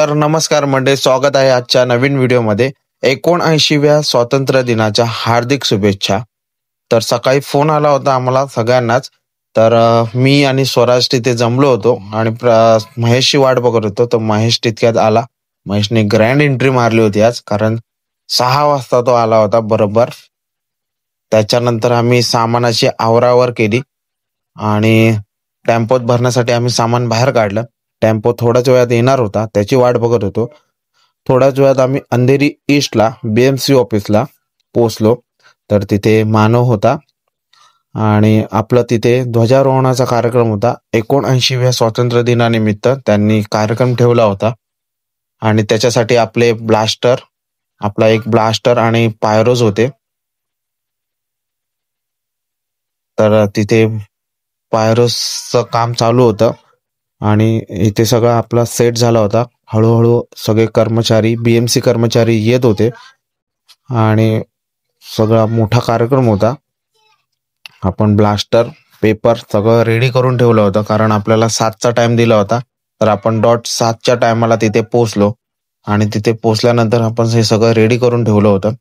तर नमस्कार मंडळी, स्वागत आहे आजच्या नवीन व्हिडिओमध्ये. 79व्या स्वातंत्र्य दिनाच्या हार्दिक शुभेच्छा. तर सकाळी फोन आला होता आम्हाला सगळ्यांनाच. तर मी आणि स्वराज तिथे जमलो होतो आणि महेशची वाट बघत होतो. तर महेश तितक्यात आला. महेशने ग्रँड एंट्री मारली होती आज, कारण 6 वाजता तो आला होता बरोबर. त्याच्यानंतर आम्ही सामानाची आवरावर केली आणि टेम्पोत भरण्यासाठी आम्ही सामान बाहेर काढलं. टेम्पो थोड्याच वेळात येणार होता, त्याची वाट बघत होतो. थोड्याच वेळात आम्ही अंधेरी ईस्टला BMC ऑफिसला पोहोचलो. तर तिथे मानव होता आणि आपलं तिथे ध्वजारोहणाचा कार्यक्रम होता. 79व्या स्वातंत्र्य दिनानिमित्त त्यांनी कार्यक्रम ठेवला होता आणि त्याच्यासाठी आपला एक ब्लास्टर आणि पायरोज होते. तर तिथे पायरोसचं काम चालू होतं आणि इथे सगळा आपला सेट झाला होता. हळूहळू सगळे कर्मचारी, BMC कर्मचारी येत होते आणि सगळा मोठा कार्यक्रम होता. आपण ब्लास्टर, पेपर सगळं रेडी करून ठेवलं होतं, कारण आपल्याला 7चा टाइम दिला होता. तर आपण डॉट 7च्या टायमाला तिथे पोहोचलो आणि तिथे पोहोचल्यानंतर आपण हे सगळं रेडी करून ठेवलं होतं.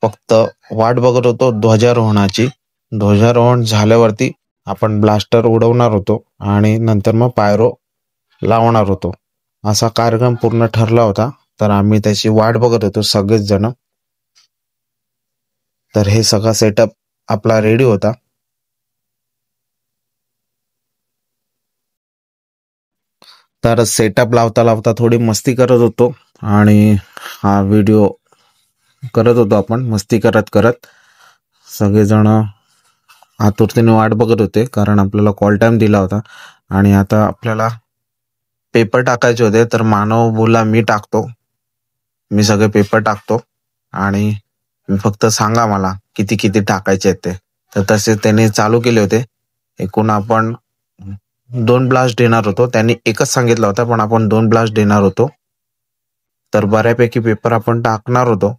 फक्त वाट बघत होतो ध्वजारोहणाची. ध्वजारोहण झाल्यावरती आपण ब्लास्टर उडवणार होतो आणि नंतर मग पायरो लावणार होतो. असा कार्यक्रम पूर्ण ठरला होता. तर आम्ही त्याची वाट बघत होतो सगळेच जण. तर हे सगळा सेटअप आपला रेडी होता. तर सेटअप लावता लावता थोडी मस्ती करत होतो आणि हा व्हिडिओ करत होतो आपण मस्ती करत करत. सगळेजण आतुरतेने वाट बघत होते, कारण आपल्याला कॉल टाइम दिला होता आणि आता आपल्याला पेपर टाकायचे होते. तर मानव बोलला मी टाकतो, मी सगळे पेपर टाकतो आणि फक्त सांगा मला किती किती टाकायचे आहेत ते. तर तसे त्याने चालू केले होते. एकूण आपण 2 ब्लास्ट देणार होतो. त्यांनी एकच सांगितला होता, पण आपण 2 ब्लास्ट देणार होतो. तर बऱ्यापैकी पेपर आपण टाकणार होतो.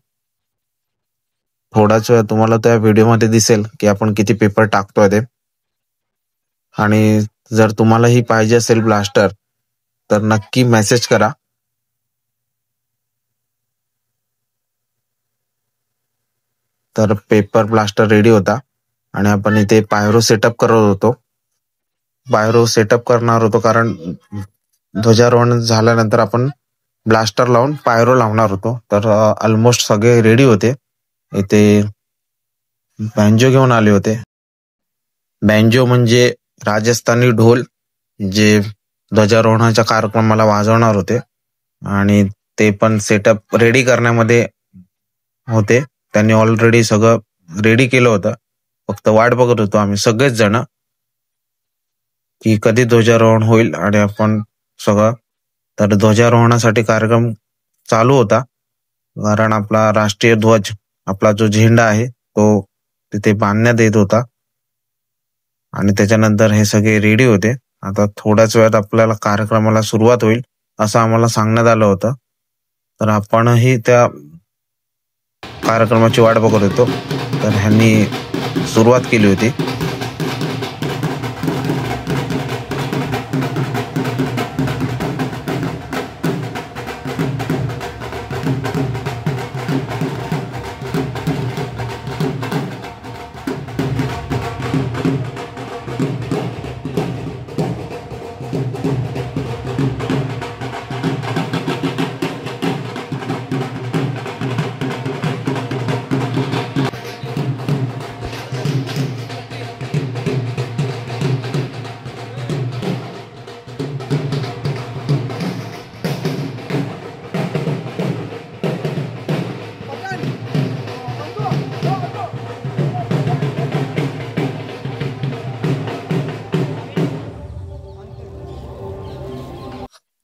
थोडाच वेळ तुम्हाला त्या व्हिडिओमध्ये दिसेल की आपण किती पेपर टाकतोय ते. आणि जर तुम्हालाही पाहिजे असेल ब्लास्टर तर नक्की मेसेज करा. तर पेपर ब्लास्टर रेडी होता आणि आपण इथे पायरो सेटअप करत होतो. पायरो सेटअप करणार होतो कारण ध्वजारोहण झाल्यानंतर आपण ब्लास्टर लावून पायरो लावणार होतो. तर ऑलमोस्ट सगळे रेडी होते. इथे बँजो घेऊन आले होते. बँजो म्हणजे राजस्थानी ढोल, जे ध्वजारोहणाच्या कार्यक्रमाला वाजवणार होते आणि ते पण सेटअप रेडी करण्यामध्ये होते. त्यांनी ऑलरेडी सगळं रेडी केलं होतं. फक्त वाट बघत होतो आम्ही सगळेच जण की कधी ध्वजारोहण होईल आणि आपण सगळं. तर ध्वजारोहणासाठी कार्यक्रम चालू होता, कारण आपला राष्ट्रीय ध्वज, आपला जो झेंडा आहे तो तिथे बांधण्यात येत होता आणि त्याच्यानंतर हे सगळे रेडी होते. आता थोड्याच वेळात आपल्याला कार्यक्रमाला सुरुवात होईल असं आम्हाला सांगण्यात आलं होतं. तर आपणही त्या कार्यक्रमाची वाट बघत होतो. तर ह्यांनी सुरुवात केली होती.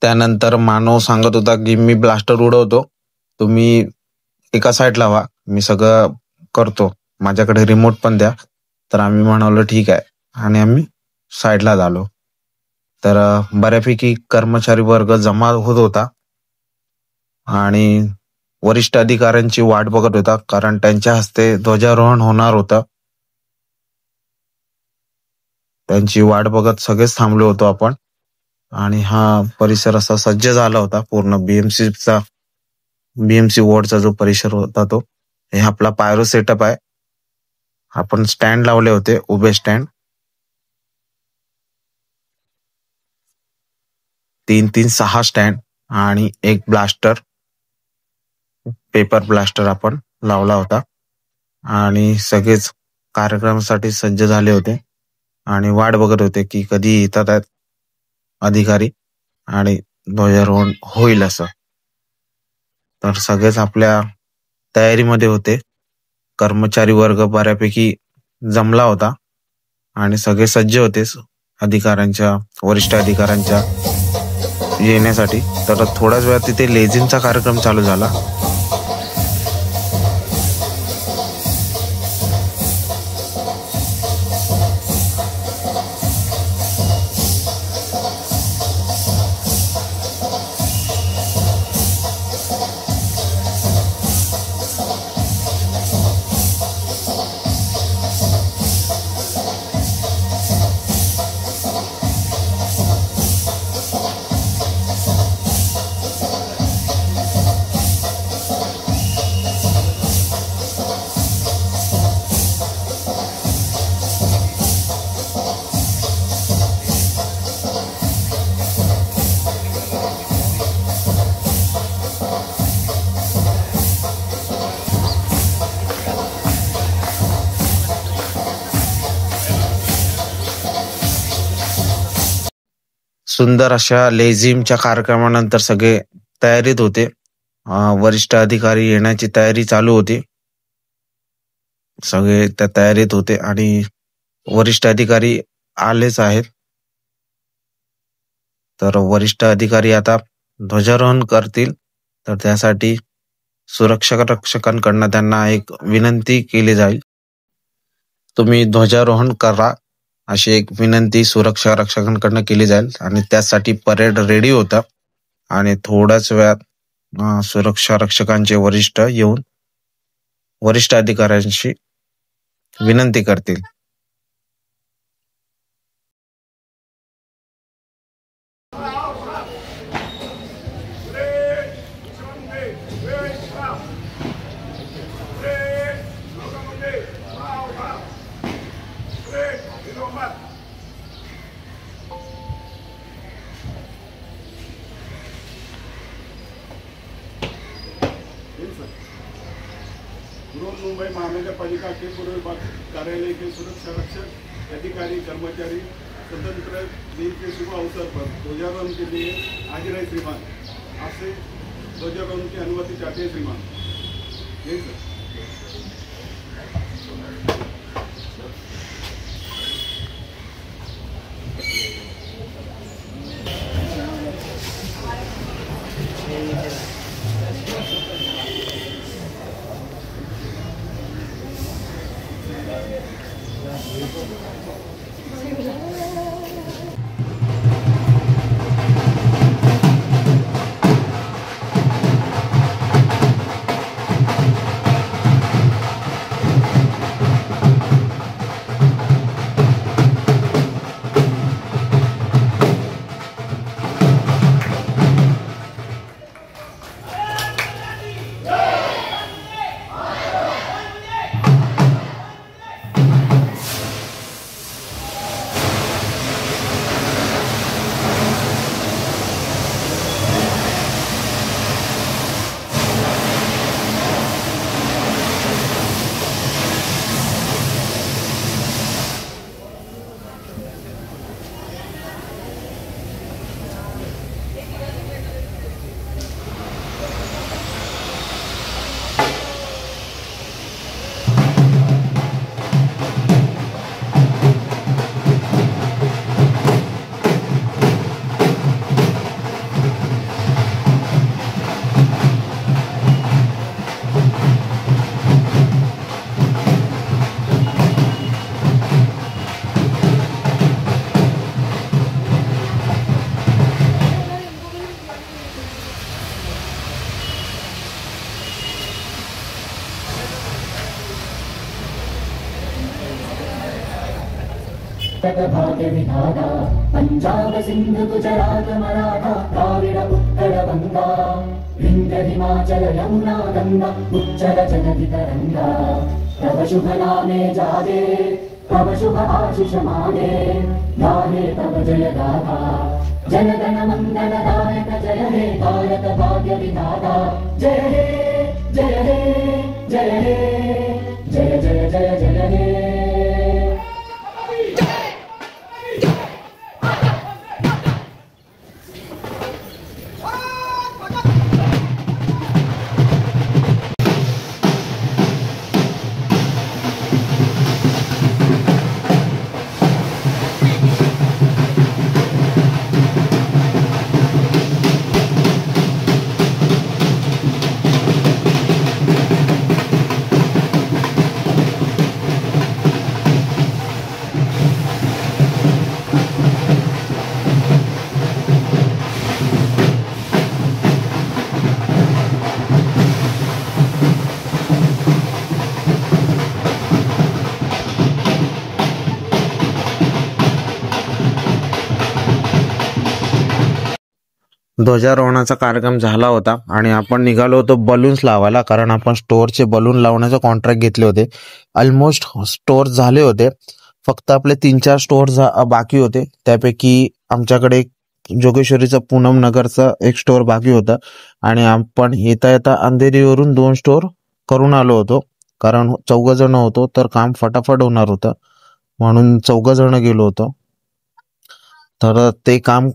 त्यानंतर मानव सांगत होता की मी ब्लास्टर उडवतो, तुम्ही एका साईडला व्हा, मी सगळं करतो, माझ्याकडे रिमोट पण द्या. तर आम्ही म्हणालो ठीक आहे आणि आम्ही साईडला झालो. तर बऱ्यापैकी कर्मचारी वर्ग जमा होत होता आणि वरिष्ठ अधिकाऱ्यांची वाट बघत होता, कारण त्यांच्या हस्ते ध्वजारोहण होणार होतं. त्यांची वाट बघत सगळेच थांबलो होतो आपण. आणि हा परिसर असा सज्ज झाला होता. पूर्ण बीएमसी वॉर्डचा जो परिसर होता तो. हे आपला पायरो सेटअप आहे. आपण स्टँड लावले होते, उभे स्टँड 3-3, 6 स्टँड आणि एक ब्लास्टर, पेपर ब्लास्टर आपण लावला होता. आणि सगळेच कार्यक्रमासाठी सज्ज झाले होते आणि वाट बघत होते की कधी येतात आहेत अधिकारी आणि ध्वजारोहण होईल असं. तर सगळेच आपल्या तयारीमध्ये होते. कर्मचारी वर्ग बऱ्यापैकी जमला होता आणि सगळे सज्ज होते वरिष्ठ अधिकाऱ्यांच्या येण्यासाठी. तर थोड्याच वेळात तिथे लेझिमचा कार्यक्रम चालू झाला. सुंदर अशा लेझिमच्या कार्यक्रमानंतर सगळे तयारीत होते. वरिष्ठ अधिकारी येण्याची तयारी चालू होती. सगळे त्या तयारीत होते आणि वरिष्ठ अधिकारी आलेच आहेत. तर वरिष्ठ अधिकारी आता ध्वजारोहण करतील. तर त्यासाठी सुरक्षा रक्षकांकडनं त्यांना एक विनंती केली जाईल. तुम्ही ध्वजारोहण करा अशी एक विनंती सुरक्षा रक्षकांकडनं केली जाईल आणि त्यासाठी परेड रेडी होता. आणि थोड्याच वेळात सुरक्षा रक्षकांचे वरिष्ठ येऊन वरिष्ठ अधिकाऱ्यांशी विनंती करतील. मुंबई महानगरपालिका के पूर्व विभाग कार्यालय के सुरक्षा रक्षक अधिकारी कर्मचारी स्वतंत्र दिन के शुभ अवसर पर ध्वजारोहण के लिए हाजिर है श्रीमान. आपसे ध्वजारोहण की अनुमति चाहते हैं श्रीमान. यही सर. भाग्य विधाता पंजाब सिंधु गुजरात मराठा द्राविड उत्कल गंगा विंध्य हिमाचल यमुना गंगा उच्चल जगति तरंगा तव शुभ नामे जागे तव शुभ आशीष मागे गाहे तव जय गाथा जनगण मंगल दायक जय हे भारत भाग्य विधाता जय हे जय हे जय हे जय जय जय जय हे ध्वजारोहणाचा कार्यक्रम झाला होता आणि आपण निघालो होतो बलून्स लावायला, कारण आपण स्टोअरचे बलून लावण्याचे कॉन्ट्रॅक्ट घेतले होते. ऑलमोस्ट स्टोअर झाले होते, फक्त आपले 3-4 स्टोअर बाकी होते. त्यापैकी आमच्याकडे जोगेश्वरीचा पूनम नगरचा एक स्टोअर बाकी होता आणि आपण येता येता अंधेरीवरून 2 स्टोअर करून आलो होतो, कारण 4 जण होतो तर काम फटाफट होणार होतं म्हणून 4 जण गेलो होतो. तर ते काम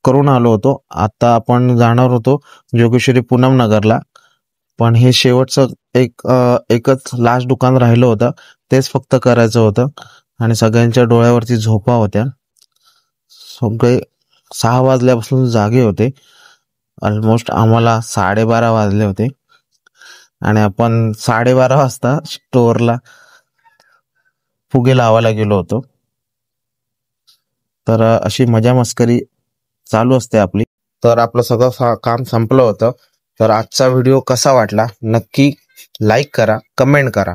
करून आलो होतो. आता आपण जाणार होतो जोगेश्वरी पूनम नगरला, पण हे शेवटचं एकच लास्ट दुकान राहिलं होतं, तेच फक्त करायचं होतं आणि सगळ्यांच्या डोळ्यावरती झोपा होत्या. सगळे 6 वाजल्यापासून जागे होते. ऑलमोस्ट आम्हाला 12:30 वाजले होते आणि आपण 12:30 वाजता स्टोअरला फुगे लावायला गेलो होतो. तर अशी मजा मस्करी चालू असते आपली. तर आपलं सगळं काम संपलं होतं. तर आजचा व्हिडिओ कसा वाटला नक्की लाईक करा, कमेंट करा.